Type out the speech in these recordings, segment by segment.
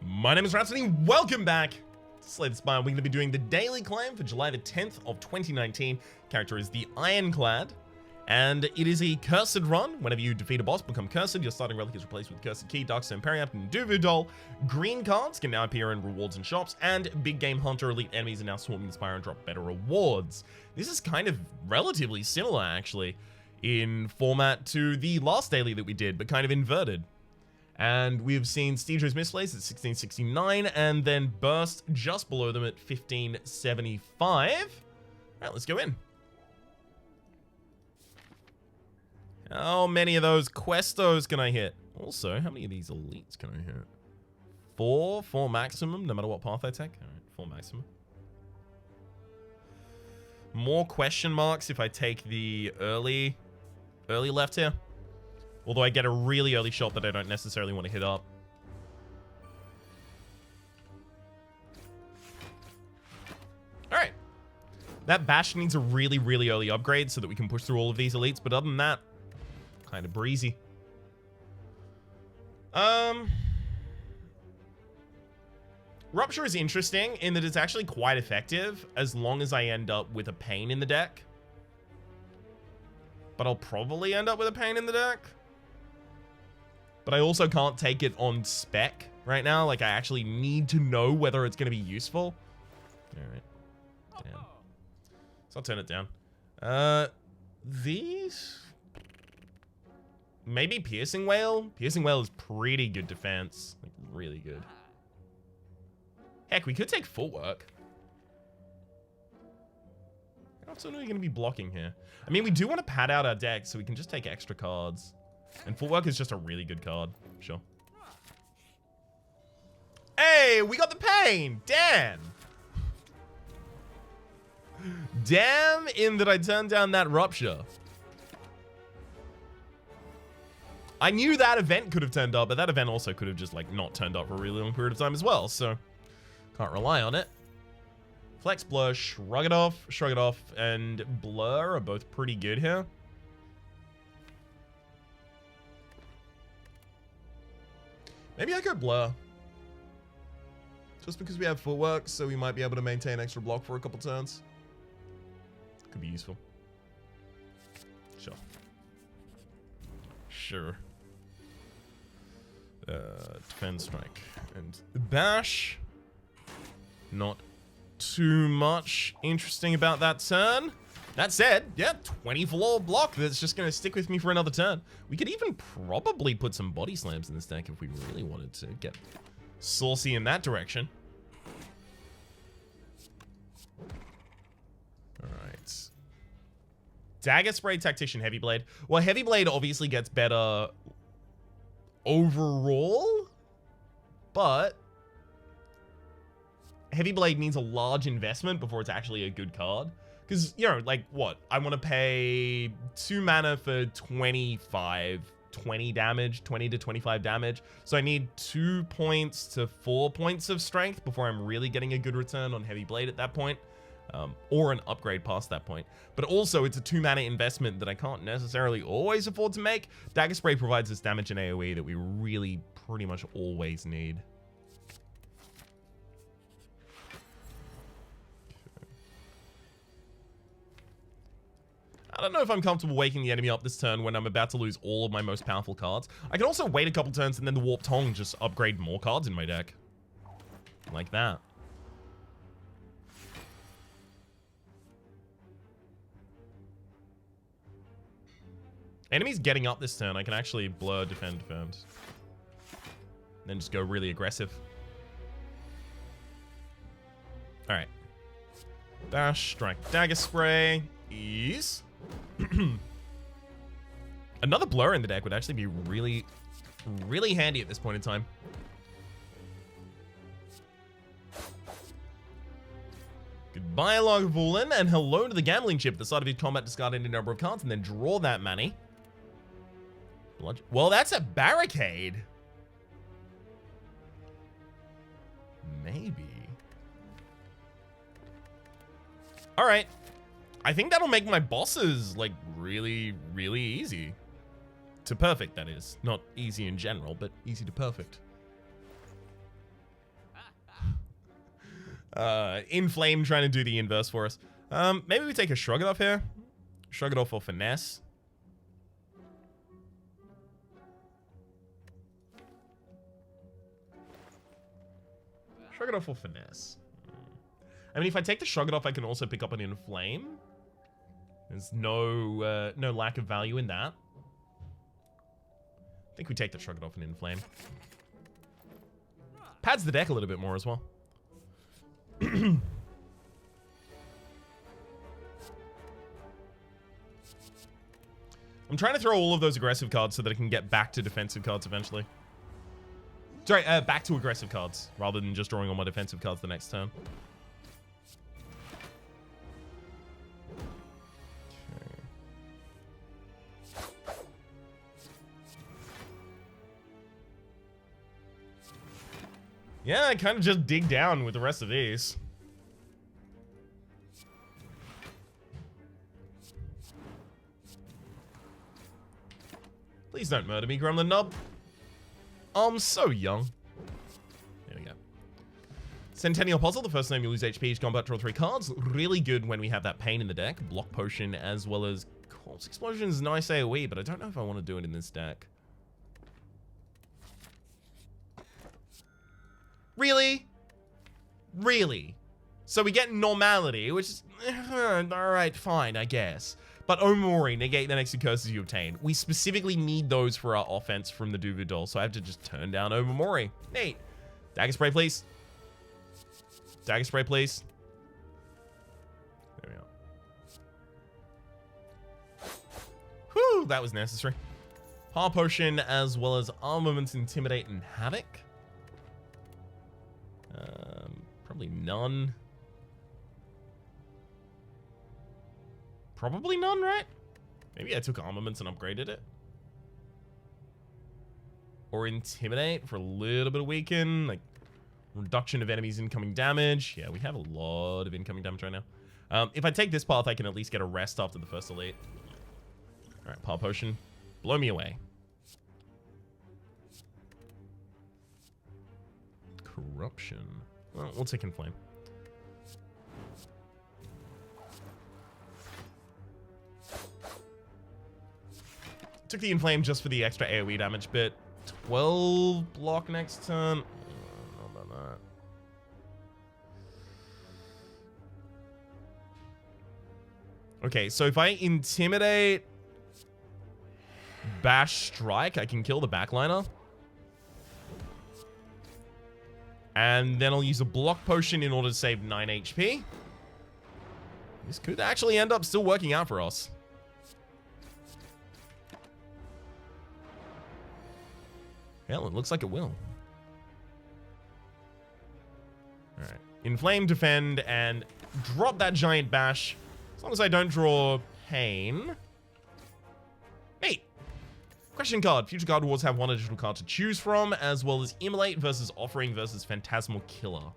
My name is Rhapsody, welcome back to Slay the Spire. We're going to be doing the daily claim for July the 10th of 2019. Character is the Ironclad, and it is a cursed run. Whenever you defeat a boss, become cursed, your starting relic is replaced with Cursed Key, Darkstone Periapt, and Duvu Doll. Green cards can now appear in rewards and shops, and Big Game Hunter elite enemies are now swarming the Spire and drop better rewards. This is kind of relatively similar, actually, in format to the last daily that we did, but kind of inverted. And we've seen Steedro's Misplace at 1669, and then Burst just below them at 1575. Alright, let's go in. How many of those questos can I hit? Also, how many of these elites can I hit? Four maximum, no matter what path I take. Alright, 4 maximum. More question marks if I take the early left here. Although I get a really early shot that I don't necessarily want to hit up. Alright. That bash needs a really, really early upgrade so that we can push through all of these elites. But other than that, kind of breezy. Rupture is interesting in that it's actually quite effective as long as I end up with a pain in the deck. But I'll probably end up with a pain in the deck. But I also can't take it on spec right now. Like, I actually need to know whether it's going to be useful. Alright. Damn. So I'll turn it down. These? Maybe Piercing Whale? Piercing Whale is pretty good defense. Like, really good. Heck, we could take Footwork. How often are we going to be blocking here? I mean, we do want to pad out our deck so we can just take extra cards. And Footwork is just a really good card. Sure. Hey, we got the pain! Damn! Damn in that I turned down that Rupture. I knew that event could have turned up, but that event also could have just, like, not turned up for a really long period of time as well, so can't rely on it. Flex, Blur, Shrug It Off, and Blur are both pretty good here. Maybe I go Blur. Just because we have Footwork, so we might be able to maintain extra block for a couple turns. Could be useful. Sure. Sure. Defend, Strike, and Bash. Not too much interesting about that turn. That said, yeah, 24 block that's just going to stick with me for another turn. We could even probably put some body slams in this deck if we really wanted to get saucy in that direction. Alright. Dagger Spray, Tactician, Heavy Blade. Well, Heavy Blade obviously gets better overall, but Heavy Blade needs a large investment before it's actually a good card. Because, you know, like, what? I want to pay 2 mana for 20 damage, 20 to 25 damage. So I need 2 points to 4 points of strength before I'm really getting a good return on Heavy Blade at that point. Or an upgrade past that point. But also, it's a 2 mana investment that I can't necessarily always afford to make. Dagger Spray provides us damage and AoE that we really pretty much always need. I don't know if I'm comfortable waking the enemy up this turn when I'm about to lose all of my most powerful cards. I can also wait a couple turns and then the Warped Tongue just upgrade more cards in my deck. Like that. Enemies getting up this turn, I can actually Blur, defend. Then just go really aggressive. Alright. Bash, Strike, Dagger Spray. Ease. Another Blur in the deck would actually be really, really handy at this point in time. Goodbye, Lagavulin, and hello to the Gambling Chip. At the start of your combat, discard any number of cards and then draw that money. Well, that's a barricade. Maybe. All right. I think that'll make my bosses, like, really, really easy. To perfect, that is. Not easy in general, but easy to perfect. Inflame trying to do the inverse for us. Maybe we take a Shrug It Off here. Shrug It Off for Finesse. Shrug It Off for Finesse. I mean, if I take the Shrug It Off, I can also pick up an Inflame. There's no lack of value in that. I think we take the Shrug It Off and Inflame. Pads the deck a little bit more as well. I'm trying to throw all of those aggressive cards so that I can get back to defensive cards eventually. Sorry, back to aggressive cards rather than just drawing all my defensive cards the next turn. Yeah, I kind of just dig down with the rest of these. Please don't murder me, Gremlin Nub. I'm so young. There we go. Centennial Puzzle, the first time you lose HP, each combat draw 3 cards. Really good when we have that pain in the deck. Block Potion as well as Corpse Explosion is nice AoE, but I don't know if I want to do it in this deck. Really? Really? So we get Normality, which is... alright, fine, I guess. But Omori, negate the next 2 curses you obtain. We specifically need those for our offense from the Duvu Doll, so I have to just turn down Omori. Neat. Dagger Spray, please. Dagger Spray, please. There we are. Whew, that was necessary. Power Potion, as well as Armament, Intimidate, and Havoc. Probably none. Probably none, right? Maybe I took Armaments and upgraded it. Or Intimidate for a little bit of weaken. Like, reduction of enemies' incoming damage. Yeah, we have a lot of incoming damage right now. If I take this path, I can at least get a rest after the first elite. Alright, Power Potion. Blow me away. Corruption. Well, we'll take Inflame. Took the Inflame just for the extra AoE damage bit. 12 block next turn. I don't know about that. Okay, so if I Intimidate, Bash, Strike, I can kill the backliner. And then I'll use a Block Potion in order to save 9 HP. This could actually end up still working out for us. Hell, it looks like it will. Alright. Inflame, Defend, and drop that Giant Bash. As long as I don't draw Pain. Neat. Question card. Future card rewards have 1 additional card to choose from, as well as Immolate versus Offering versus Phantasmal Killer.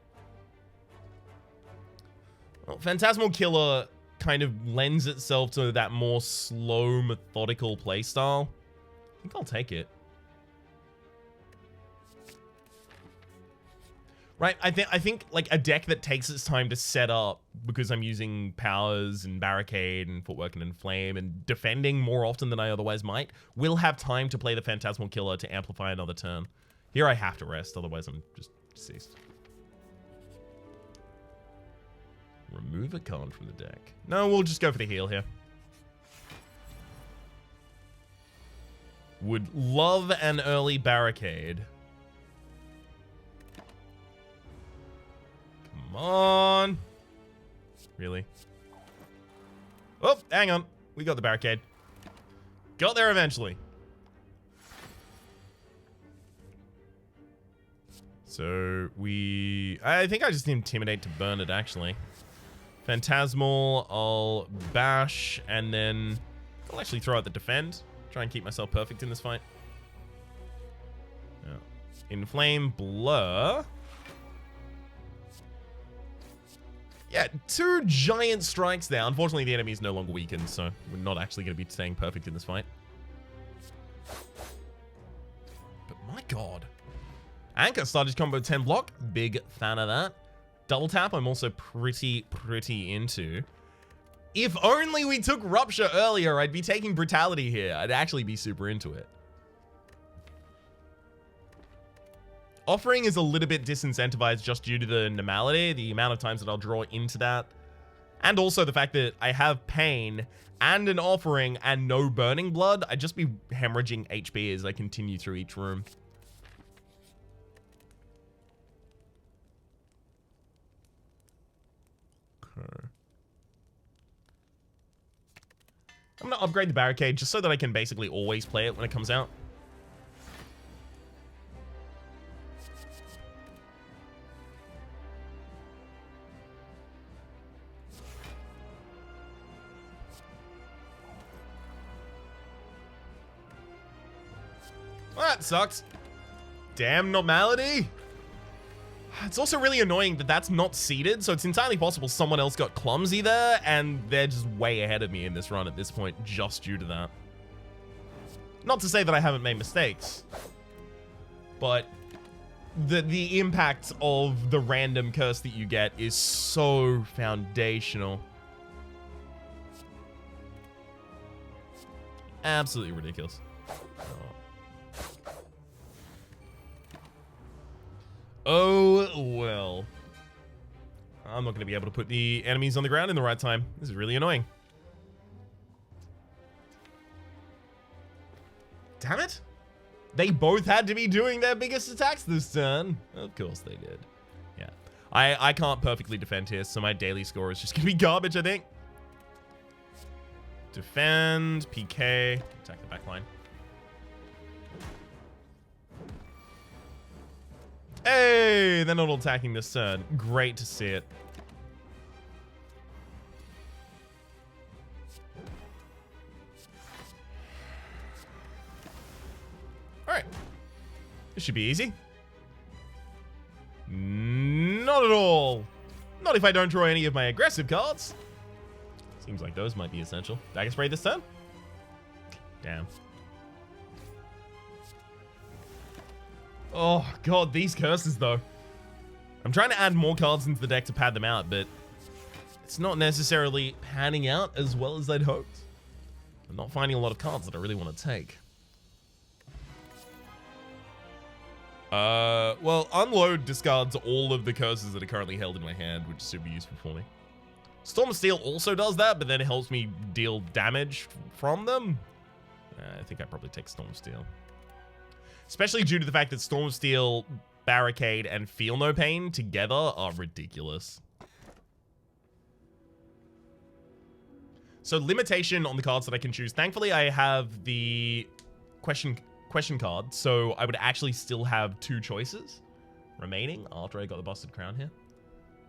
Well, Phantasmal Killer kind of lends itself to that more slow, methodical playstyle. I think I'll take it. Right, I think like a deck that takes its time to set up because I'm using powers and barricade and footwork and inflame and defending more often than I otherwise might, will have time to play the Phantasmal Killer to amplify another turn. Here I have to rest, otherwise I'm just deceased. Remove a card from the deck. No, we'll just go for the heal here. Would love an early barricade. Come on. Really? Oh, hang on. We got the barricade. Got there eventually. So I think I just Intimidate to burn it, actually. Phantasmal, I'll bash, and then I'll actually throw out the defend. Try and keep myself perfect in this fight. Yeah. Inflame, blur. Yeah, 2 giant strikes there. Unfortunately, the enemy is no longer weakened, so we're not actually going to be staying perfect in this fight. But my god. Anchor started combo 10 block. Big fan of that. Double tap, I'm also pretty into. If only we took Rupture earlier, I'd be taking Brutality here. I'd actually be super into it. Offering is a little bit disincentivized just due to the normality, the amount of times that I'll draw into that. And also the fact that I have Pain and an Offering and no Burning Blood. I'd just be hemorrhaging HP as I continue through each room. Okay. I'm going to upgrade the Barricade just so that I can basically always play it when it comes out. Well, that sucks. Damn normality. It's also really annoying that that's not seeded, so it's entirely possible someone else got clumsy there, and they're just way ahead of me in this run at this point, just due to that. Not to say that I haven't made mistakes, but the impact of the random curse that you get is so foundational. Absolutely ridiculous. Oh, well. I'm not going to be able to put the enemies on the ground in the right time. This is really annoying. Damn it. They both had to be doing their biggest attacks this turn. Of course they did. Yeah. I can't perfectly defend here, so my daily score is just going to be garbage, I think. Defend, PK, attack the back line. Hey, they're not all attacking this turn. Great to see it. Alright. This should be easy. Not at all. Not if I don't draw any of my aggressive cards. Seems like those might be essential. Dagger Spray this turn? Damn. Oh, God, these curses, though. I'm trying to add more cards into the deck to pad them out, but it's not necessarily panning out as well as I'd hoped. I'm not finding a lot of cards that I really want to take. Well, Unload discards all of the curses that are currently held in my hand, which is super useful for me. Storm of Steel also does that, but then it helps me deal damage from them. I think I'd probably take Storm of Steel. Especially due to the fact that Storm of Steel, Barricade, and Feel No Pain together are ridiculous. So limitation on the cards that I can choose. Thankfully, I have the question card, so I would actually still have 2 choices remaining after I got the Busted Crown here.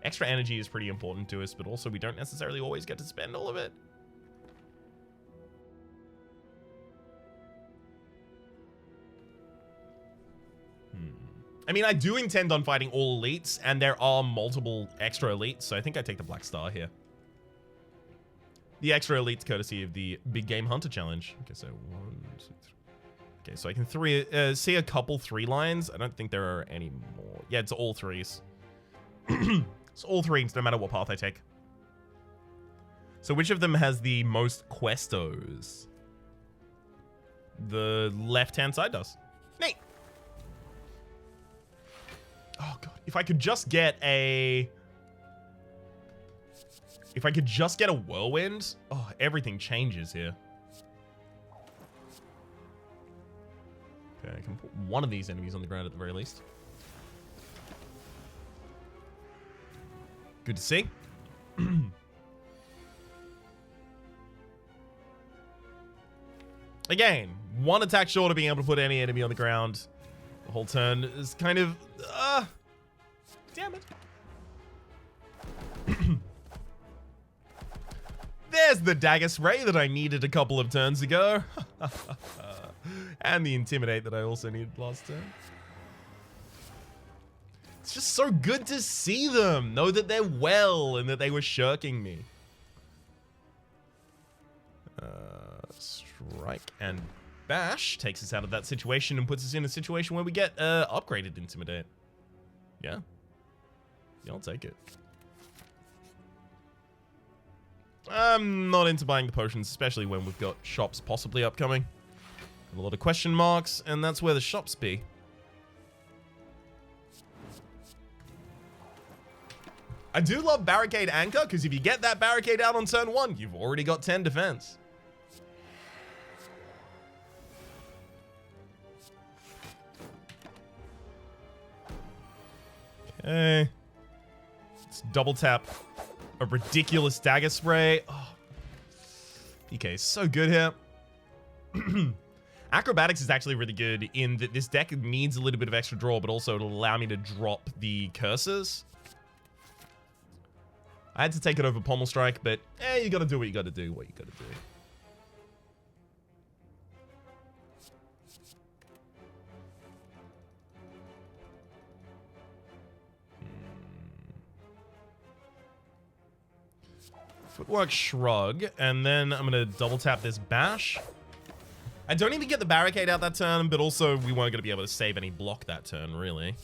Extra energy is pretty important to us, but also we don't necessarily always get to spend all of it. I mean, I do intend on fighting all elites, and there are multiple extra elites, so I think I take the Black Star here. The extra elites courtesy of the Big Game Hunter Challenge. Okay, so 1, 2, 3. Okay, so I can see a couple 3 lines. I don't think there are any more. Yeah, it's all 3s. It's all 3s, no matter what path I take. So which of them has the most questos? The left-hand side does. Neat. Oh, God. If I could just get a... If I could just get a Whirlwind, oh, everything changes here. Okay, I can put one of these enemies on the ground at the very least. Good to see. Again, 1 attack short of being able to put any enemy on the ground. The whole turn is kind of... damn it. There's the Dagger Spray that I needed a couple of turns ago. And the Intimidate that I also needed last turn. It's just so good to see them. Know that they're well and that they were shirking me. Strike and Bash takes us out of that situation and puts us in a situation where we get upgraded Intimidate. Yeah. Yeah, I'll take it. I'm not into buying the potions, especially when we've got shops possibly upcoming. A lot of question marks, and that's where the shops be. I do love Barricade Anchor, because if you get that barricade out on turn 1, you've already got 10 defense. Okay. Let's double tap a ridiculous dagger spray. Oh. PK is so good here. Acrobatics is actually really good in that this deck needs a little bit of extra draw, but also it'll allow me to drop the curses. I had to take it over Pommel Strike, but you gotta do what you gotta do, do. Footwork Shrug, and then I'm gonna double tap this Bash. I don't even get the barricade out that turn, but also we weren't gonna be able to save any block that turn, really.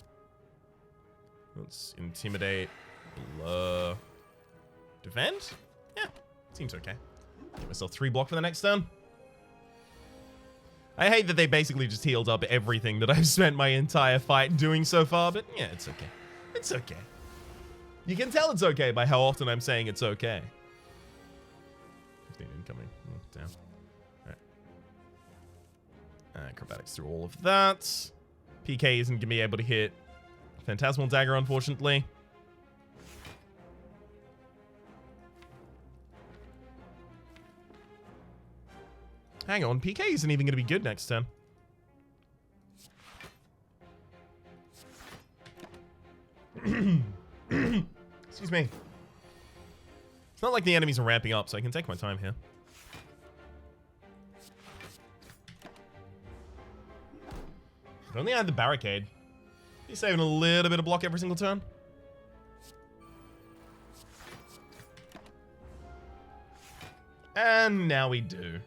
Let's Intimidate, Blur, Defend? Yeah, seems okay. Get myself 3 block for the next turn. I hate that they basically just healed up everything that I've spent my entire fight doing so far, but yeah, it's okay. It's okay. You can tell it's okay by how often I'm saying it's okay. 15 incoming. Oh, damn. Alright. Acrobatics through all of that. PK isn't going to be able to hit Phantasmal Dagger, unfortunately. Hang on, PK isn't even going to be good next turn. Excuse me. It's not like the enemies are ramping up, so I can take my time here. If only I had the barricade. Be saving a little bit of block every single turn. And now we do.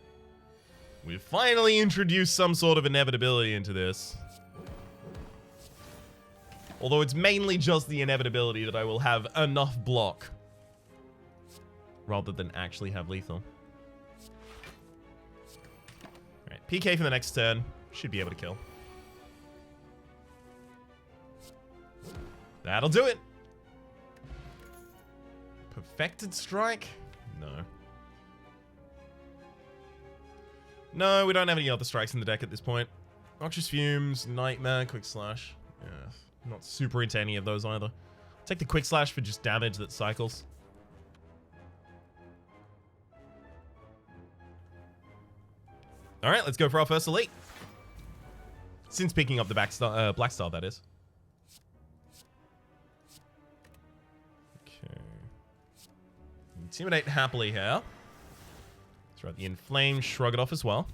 We've finally introduced some sort of inevitability into this. Although it's mainly just the inevitability that I will have enough block rather than actually have lethal. Alright, PK for the next turn. Should be able to kill. That'll do it. Perfected Strike? No. No, we don't have any other strikes in the deck at this point. Noxious Fumes, Nightmare, Quick Slash. Yeah, not super into any of those either. Take the Quick Slash for just damage that cycles. Alright, let's go for our first elite. Since picking up the Black Star, that is. Okay. Intimidate happily here. Throw out the Inflame, shrug it off as well.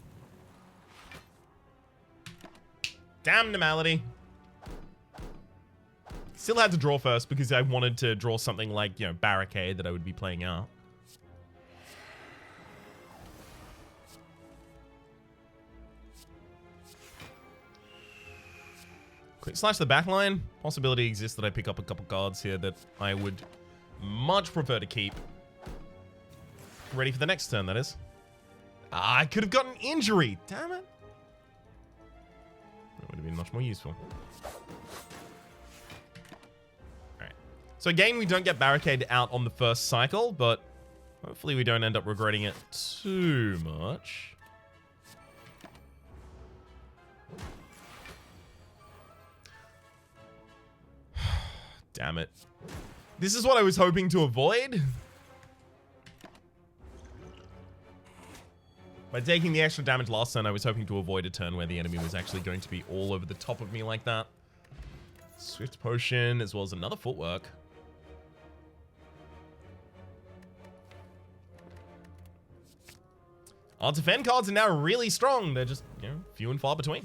Damn Normality. Still had to draw first because I wanted to draw something like, you know, Barricade that I would be playing out. Quick Slash the backline. Possibility exists that I pick up a couple cards here that I would much prefer to keep. Ready for the next turn, that is. I could have gotten injury. Damn it. That would have been much more useful. Alright. So again, we don't get Barricade out on the first cycle, but hopefully we don't end up regretting it too much. Damn it. This is what I was hoping to avoid. By taking the extra damage last turn, I was hoping to avoid a turn where the enemy was actually going to be all over the top of me like that. Swift Potion, as well as another Footwork. Our defend cards are now really strong. They're just, you know, few and far between.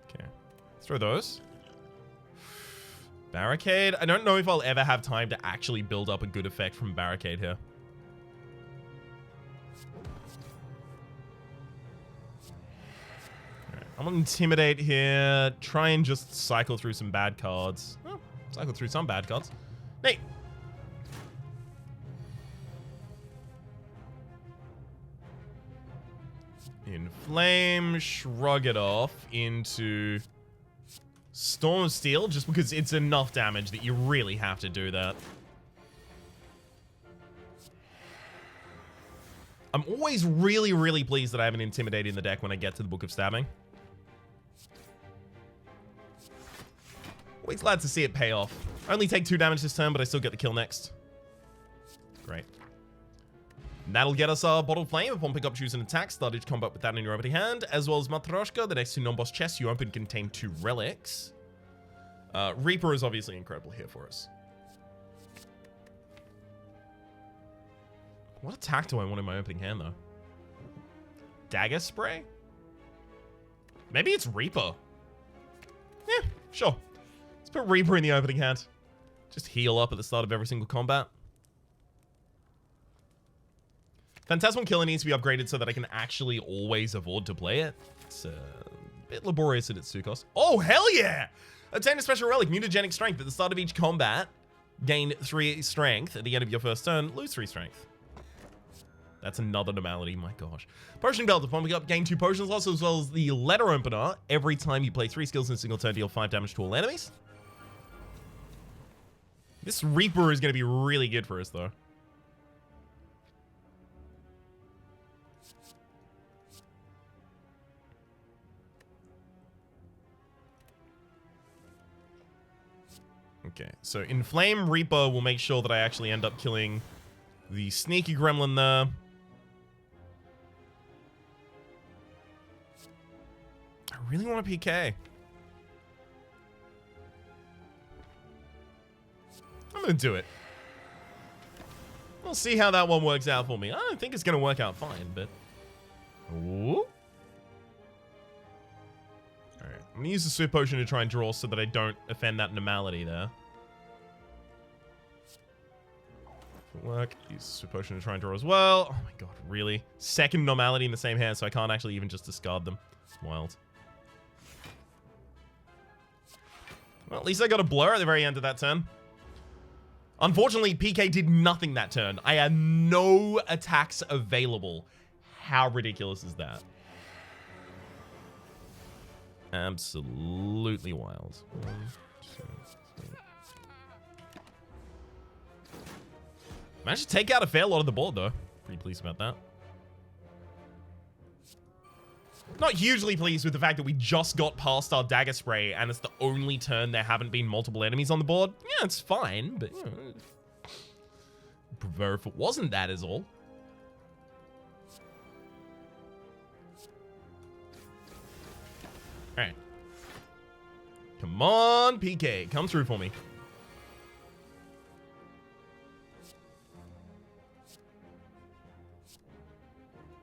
Okay. Let's throw those. Barricade. I don't know if I'll ever have time to actually build up a good effect from Barricade here. I'm gonna intimidate here. Try and just cycle through some bad cards. Oh, cycle through some bad cards. Neat. Inflame, shrug it off into Storm of Steel, just because it's enough damage that you really have to do that. I'm always really, really pleased that I have an Intimidate in the deck when I get to the Book of Stabbing. Always glad to see it pay off. I only take 2 damage this turn, but I still get the kill next. Great. That'll get us our Bottled Flame. Upon pick up, choose an attack. Start each combat with that in your opening hand, as well as Matryoshka. The next 2 non-boss chests you open contain 2 relics. Reaper is obviously incredible here for us. What attack do I want in my opening hand, though? Dagger Spray? Maybe it's Reaper. Yeah, sure. Let's put Reaper in the opening hand. Just heal up at the start of every single combat. Phantasmal Killer needs to be upgraded so that I can actually always afford to play it. It's a bit laborious at its 2 cost. Oh, hell yeah! Obtain a special relic, Mutagenic Strength. At the start of each combat, gain 3 strength. At the end of your first turn, lose 3 strength. That's another normality, my gosh. Potion Belt. Upon pick up, gain 2 potions loss, as well as the Letter Opener. Every time you play 3 skills in a single turn, deal 5 damage to all enemies. This Reaper is going to be really good for us, though. Okay, so Inflame Reaper will make sure that I actually end up killing the sneaky gremlin there. I really want a PK. I'm gonna do it. We'll see how that one works out for me. I don't think it's gonna work out fine, but... Ooh. Alright, I'm gonna use the Swift Potion to try and draw so that I don't offend that normality there. Work. Use Swift Potion to try and draw as well. Oh my god, really? Second normality in the same hand, so I can't actually even just discard them. It's wild. Well, at least I got a Blur at the very end of that turn. Unfortunately, PK did nothing that turn. I had no attacks available. How ridiculous is that? Absolutely wild. 1, 2, 3. Managed to take out a fair lot of the board, though. Pretty pleased about that. Not hugely pleased with the fact that we just got past our Dagger Spray, and it's the only turn there haven't been multiple enemies on the board. Yeah, it's fine, but, you know, prefer if it wasn't that is all. Alright. Come on, PK. Come through for me.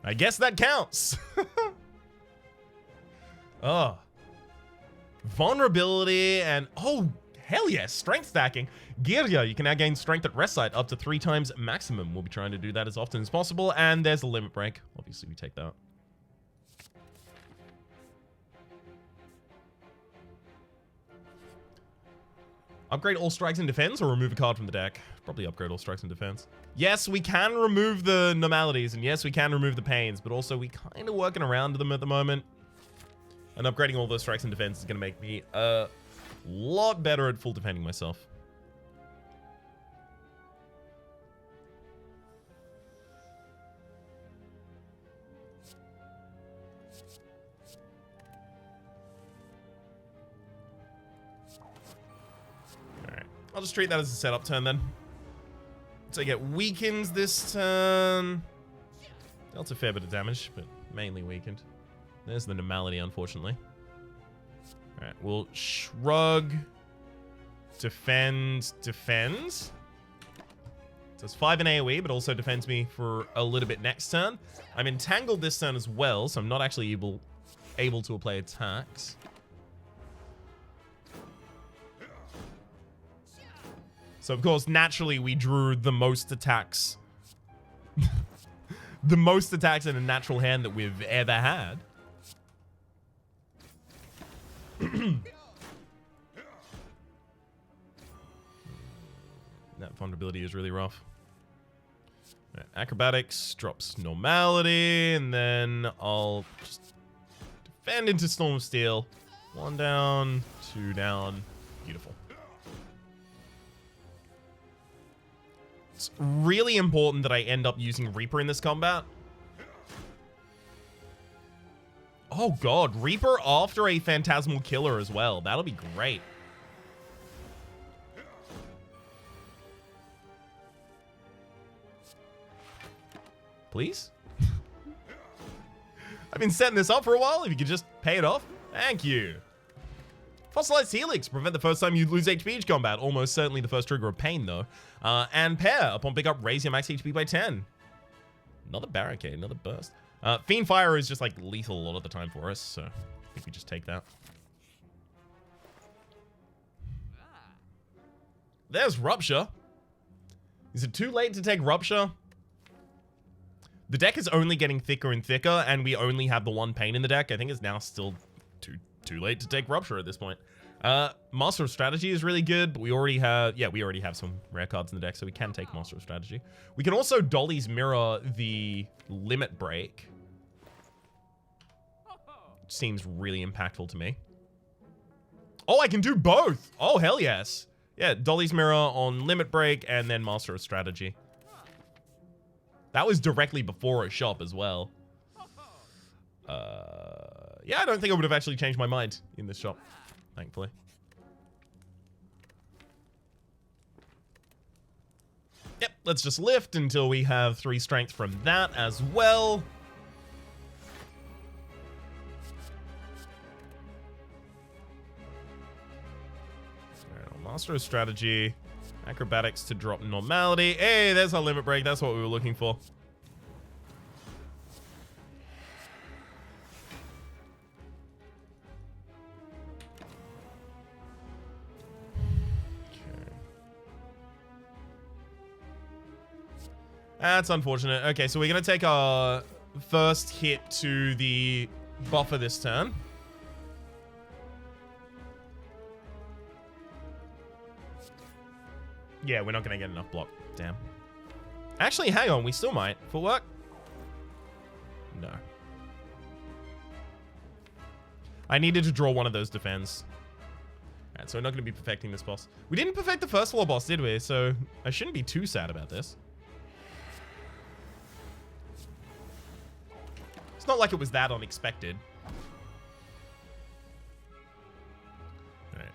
I guess that counts. Oh. Vulnerability and... Oh, hell yes. Strength stacking. Girya, you can now gain strength at rest site up to 3 times maximum. We'll be trying to do that as often as possible. And there's a limit break. Obviously, we take that. Upgrade all strikes and defense or remove a card from the deck? Probably upgrade all strikes and defense. Yes, we can remove the normalities, and yes, we can remove the pains, but also we kind of working around them at the moment. And upgrading all those strikes and defense is going to make me a lot better at full defending myself. Alright, I'll just treat that as a setup turn then. So I get weakened this turn. Dealt a fair bit of damage, but mainly weakened. There's the normality, unfortunately. Alright, we'll shrug. Defend. Defend. So it's 5 in AoE, but also defends me for a little bit next turn. I'm entangled this turn as well, so I'm not actually able to apply attacks. So, of course, naturally, we drew the most attacks. The most attacks in a natural hand that we've ever had. That vulnerability is really rough. Acrobatics drops normality, and then I'll just defend into Storm of Steel. 1 down, 2 down. Beautiful. It's really important that I end up using Reaper in this combat. Oh god, Reaper after a Phantasmal Killer as well. That'll be great. Please? I've been setting this up for a while. If you could just pay it off. Thank you. Fossilized Helix. Prevent the first time you lose HP each combat. Almost certainly the first trigger of pain, though. And Pair. Upon pickup, raise your max HP by 10. Another Barricade. Another Burst. Fiend Fire is just, like, lethal a lot of the time for us. So, I think we just take that. There's Rupture. Is it too late to take Rupture? The deck is only getting thicker and thicker, and we only have the 1 pain in the deck. I think it's now still too late to take Rupture at this point. Master of Strategy is really good, but we already have some rare cards in the deck, so we can take Master of Strategy. We can also Dolly's Mirror the Limit Break. Which seems really impactful to me. Oh, I can do both! Oh, hell yes. Yeah, Dolly's Mirror on Limit Break, and then Master of Strategy. That was directly before a shop as well. Yeah, I don't think I would have actually changed my mind in this shop, thankfully. Yep, let's just lift until we have 3 strength from that as well. Master of Strategy. Acrobatics to drop normality. Hey, there's our Limit Break. That's what we were looking for. Okay. That's unfortunate. Okay, so we're going to take our first hit to the buffer this turn. Yeah, we're not going to get enough block. Damn. Actually, hang on. We still might. Footwork? No. I needed to draw one of those defends. Alright, so we're not going to be perfecting this boss. We didn't perfect the first floor boss, did we? So I shouldn't be too sad about this. It's not like it was that unexpected. Alright.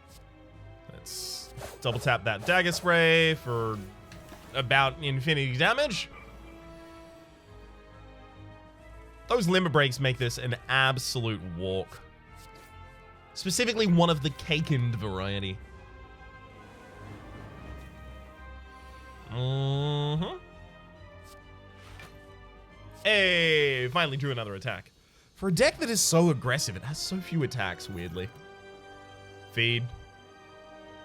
Let's double tap that Dagger Spray for about infinity damage. Those Limit Breaks make this an absolute walk. Specifically one of the cakened variety. Hey, finally drew another attack. For a deck that is so aggressive, it has so few attacks, weirdly. Feed.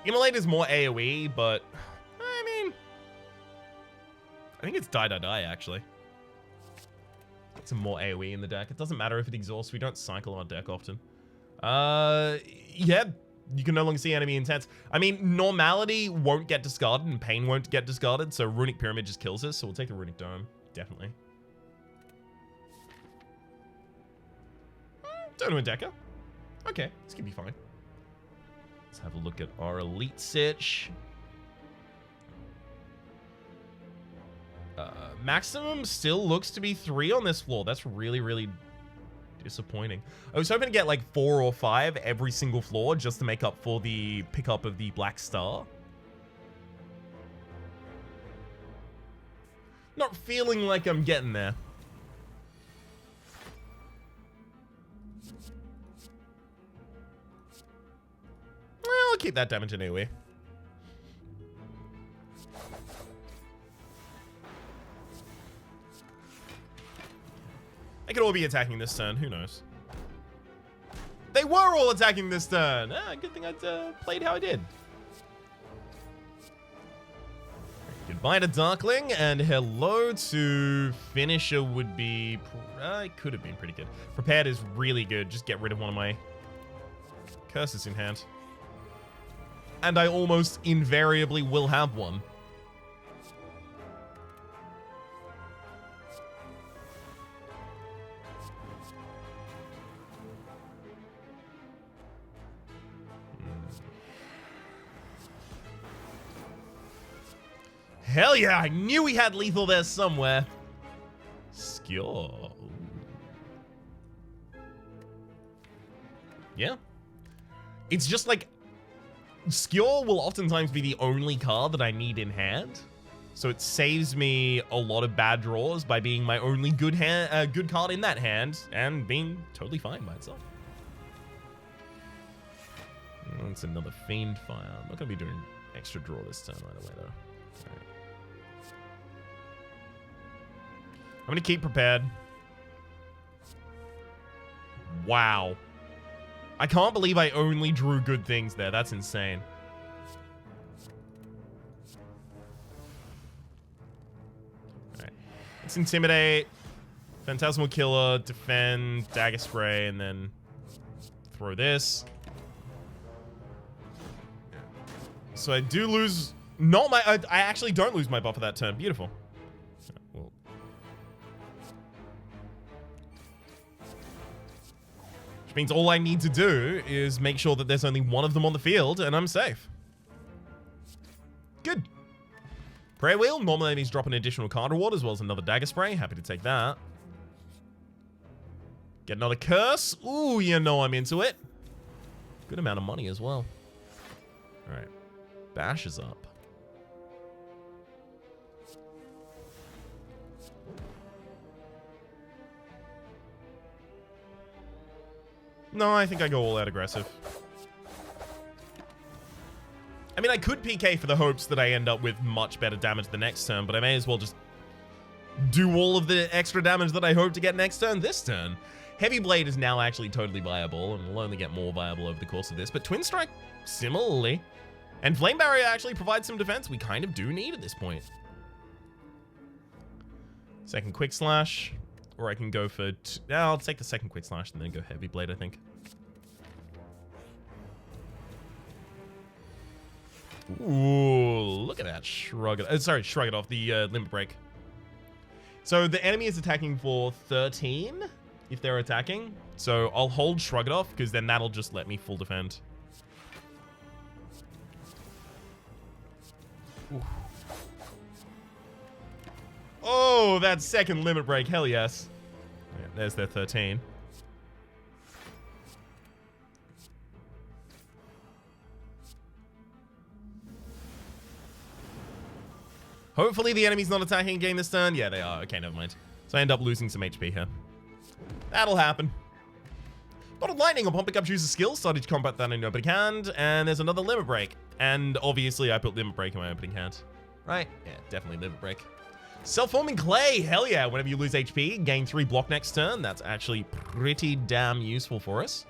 Immolate is more AoE, but I mean, I think it's Die, actually. It's more AoE in the deck. It doesn't matter if it exhausts. We don't cycle our deck often. Yeah, you can no longer see enemy intents. I mean, Normality won't get discarded and Pain won't get discarded, so Runic Pyramid just kills us, so we'll take the Runic Dome. Definitely. Dono and Decker. Okay, this could be fine. Let's have a look at our Elite Sitch. Maximum still looks to be 3 on this floor. That's really, really disappointing. I was hoping to get like 4 or 5 every single floor just to make up for the pickup of the Black Star. Not feeling like I'm getting there. Well, I'll keep that damage anyway. They could all be attacking this turn. Who knows? They were all attacking this turn. Good thing I played how I did. Goodbye to Darkling, and hello to Finisher would be... it could have been pretty good. Prepared is really good. Just get rid of one of my curses in hand. And I almost invariably will have one. Hell yeah, I knew we had lethal there somewhere. Skewer. Yeah. It's just like, Skewer will oftentimes be the only card that I need in hand. So it saves me a lot of bad draws by being my only good card in that hand and being totally fine by itself. That's another Fiend Fire. I'm not going to be doing extra draw this turn right away, though. Right. I'm going to keep prepared. Wow. I can't believe I only drew good things there. That's insane. Alright. Let's Intimidate. Phantasmal Killer. Defend. Dagger Spray. And then throw this. So I do lose... Not my... I actually don't lose my buffer that turn. Beautiful. Well, which means all I need to do is make sure that there's only one of them on the field, and I'm safe. Good. Prayer Wheel. Normally enemies drop an additional card reward, as well as another Dagger Spray. Happy to take that. Get another Curse. Ooh, you know I'm into it. Good amount of money as well. Alright. Bash is up. No, I think I go all out aggressive. I mean, I could PK for the hopes that I end up with much better damage the next turn, but I may as well just do all of the extra damage that I hope to get next turn this turn. Heavy Blade is now actually totally viable, and will only get more viable over the course of this, but Twin Strike, similarly. And Flame Barrier actually provides some defense we kind of do need at this point. Second Quick Slash. Or I can go for... I'll take the second Quick Slash and then go Heavy Blade, I think. Ooh, look at that. Shrug it... sorry, shrug it off. The Limit Break. So the enemy is attacking for 13, if they're attacking. So I'll hold Shrug it off, because then that'll just let me full defend. Ooh. Oh, that second Limit Break. Hell yes. Yeah, there's their 13. Hopefully the enemy's not attacking again this turn. Yeah, they are. Okay, never mind. So I end up losing some HP here. That'll happen. Bottled Lightning. Upon pickup, choose a skill. Started to combat that in your opening hand. And there's another Limit Break. And obviously I put Limit Break in my opening hand. Right? Yeah, definitely Limit Break. Self-forming Clay. Hell yeah. Whenever you lose HP, gain 3 block next turn. That's actually pretty damn useful for us.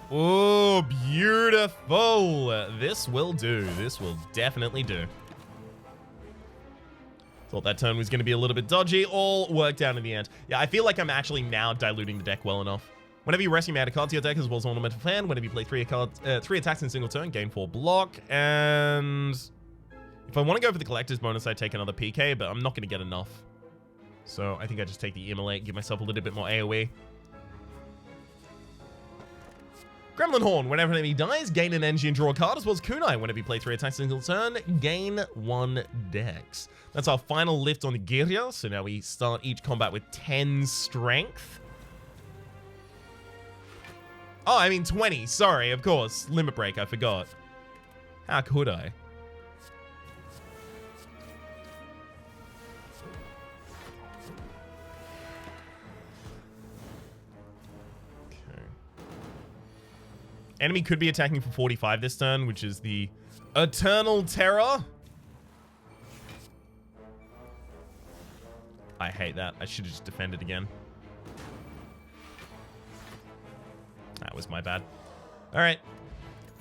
Oh, beautiful. This will do. This will definitely do. Thought that turn was going to be a little bit dodgy. All worked out in the end. Yeah, I feel like I'm actually now diluting the deck well enough. Whenever you rescue, add a card to your deck as well as an ornamental fan. Whenever you play 3 attacks in a single turn, gain 4 block. And if I want to go for the collector's bonus, I take another PK, but I'm not going to get enough. So I think I just take the Immolate, give myself a little bit more AoE. Gremlin Horn. Whenever an enemy dies, gain an energy and draw a card, as well as Kunai. Whenever you play 3 attacks in a single turn, gain 1 dex. That's our final lift on the Girya, so now we start each combat with 10 strength. Oh, I mean 20. Sorry, of course. Limit Break, I forgot. How could I? Enemy could be attacking for 45 this turn, which is the Eternal Terror. I hate that. I should have just defended again. That was my bad. All right.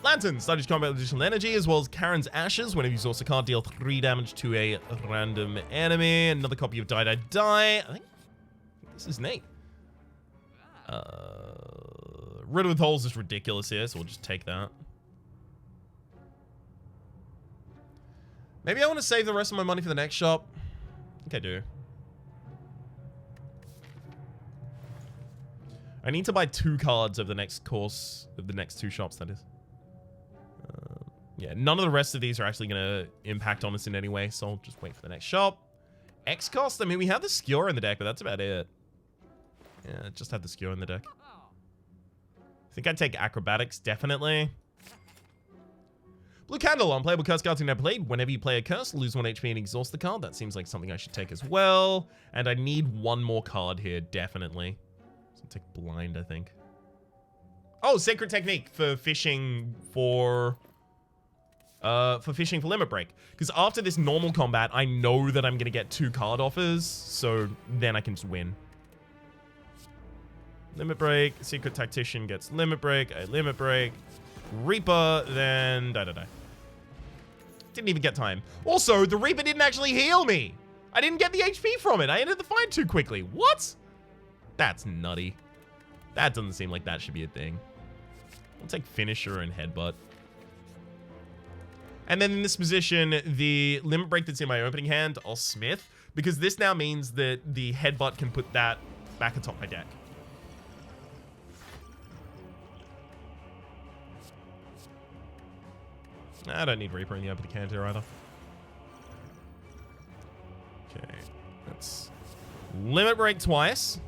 Lantern, started combat with additional energy, as well as Karen's Ashes. Whenever you exhaust a card, deal 3 damage to a random enemy. Another copy of Die Die Die. I think this is neat. Riddle with Holes is ridiculous here, so we'll just take that. Maybe I want to save the rest of my money for the next shop. I think I do. I need to buy 2 cards over the next course of the next 2 shops, that is. Yeah, none of the rest of these are actually going to impact on us in any way, so I'll just wait for the next shop. X cost, I mean, we have the Skewer in the deck, but that's about it. Yeah, just have the Skewer in the deck. I think I'd take Acrobatics, definitely. Blue Candle, on playable curse cards you never played. Whenever you play a curse, lose 1 HP and exhaust the card. That seems like something I should take as well. And I need 1 more card here, definitely. So I'll take Blind, I think. Oh, Sacred Technique for fishing for Limit Break. Because after this normal combat, I know that I'm going to get 2 card offers, so then I can just win. Limit Break, Secret Tactician gets Limit Break, I Limit Break, Reaper, then Die Die Die. Didn't even get time. Also, the Reaper didn't actually heal me. I didn't get the HP from it. I ended the fight too quickly. What? That's nutty. That doesn't seem like that should be a thing. I'll take Finisher and Headbutt. And then in this position, the Limit Break that's in my opening hand, I'll Smith, because this now means that the Headbutt can put that back atop my deck. I don't need Reaper in the opening hand here either. Okay, let's Limit Break twice.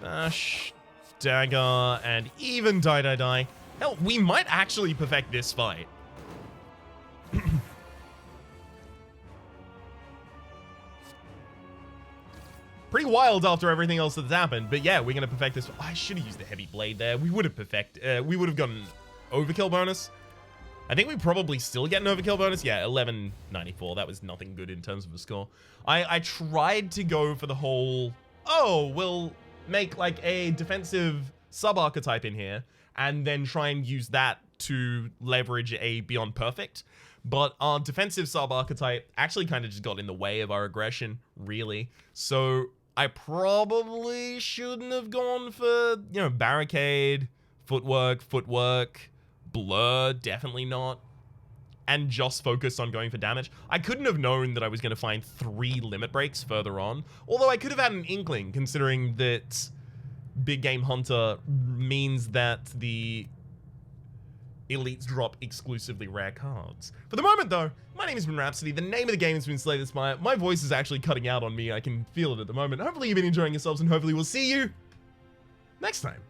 Dash, Dagger, and even Die Die Die. Hell, we might actually perfect this fight. Pretty wild after everything else that's happened, but yeah, we're gonna perfect this. I should have used the Heavy Blade there. We would have we would have gotten overkill bonus. I think we probably still get an overkill bonus. Yeah, 1194. That was nothing good in terms of a score. I tried to go for the whole, oh, we'll make like a defensive sub-archetype in here and then try and use that to leverage a Beyond Perfect. But our defensive sub-archetype actually kind of just got in the way of our aggression, really. So I probably shouldn't have gone for, you know, Barricade, Footwork, Blur, definitely not. And just focused on going for damage. I couldn't have known that I was going to find 3 Limit Breaks further on. Although I could have had an inkling, considering that Big Game Hunter means that the elites drop exclusively rare cards. For the moment, though, my name has been Rhapsody. The name of the game has been Slay the Spire. My voice is actually cutting out on me. I can feel it at the moment. Hopefully you've been enjoying yourselves, and hopefully we'll see you next time.